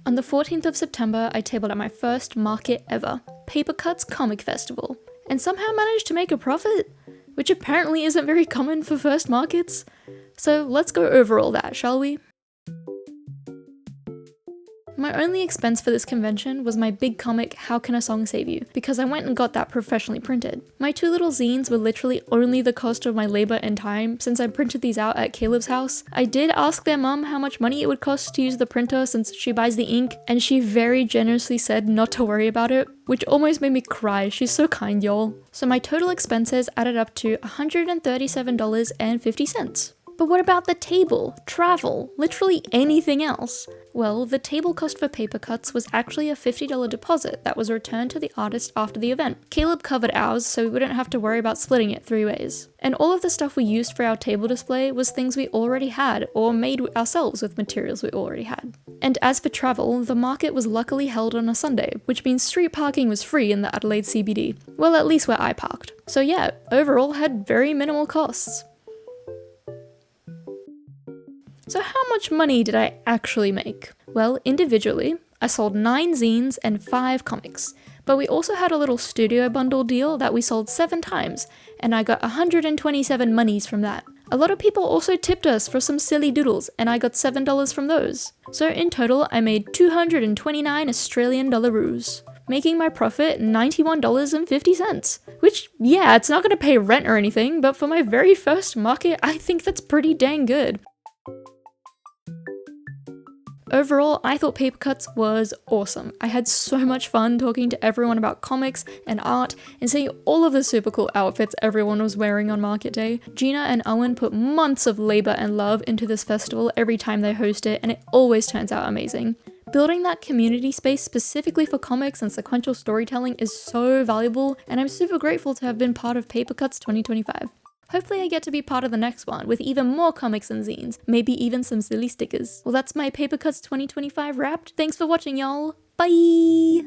On the 14th of September, I tabled at my first market ever, Paper Cuts Comic Festival, and somehow managed to make a profit, which apparently isn't very common for first markets. So let's go over all that, shall we? My only expense for this convention was my big comic How Can a Song Save You, because I went and got that professionally printed. My 2 little zines were literally only the cost of my labor and time since I printed these out at Caleb's house. I did ask their mum how much money it would cost to use the printer since she buys the ink, and she very generously said not to worry about it, which almost made me cry. She's so kind, y'all. So my total expenses added up to $137.50. But what about the table, travel, literally anything else? Well, the table cost for Paper Cuts was actually a $50 deposit that was returned to the artist after the event. Caleb covered ours, so we wouldn't have to worry about splitting it 3 ways. And all of the stuff we used for our table display was things we already had or made ourselves with materials we already had. And as for travel, the market was luckily held on a Sunday, which means street parking was free in the Adelaide CBD. Well, at least where I parked. So yeah, overall had very minimal costs. So how much money did I actually make? Well, individually, I sold 9 zines and 5 comics, but we also had a little studio bundle deal that we sold 7 times, and I got 127 monies from that. A lot of people also tipped us for some silly doodles, and I got $7 from those. So in total, I made 229 Australian dollaroos, making my profit $91.50, which, yeah, it's not gonna pay rent or anything, but for my very first market, I think that's pretty dang good. Overall, I thought Paper Cuts was awesome. I had so much fun talking to everyone about comics and art and seeing all of the super cool outfits everyone was wearing on market day. Gina and Owen put months of labor and love into this festival every time they host it, and it always turns out amazing. Building that community space specifically for comics and sequential storytelling is so valuable, and I'm super grateful to have been part of Paper Cuts 2025. Hopefully I get to be part of the next one with even more comics and zines, maybe even some silly stickers. Well, that's my Paper Cuts 2025 wrapped. Thanks for watching, y'all. Bye!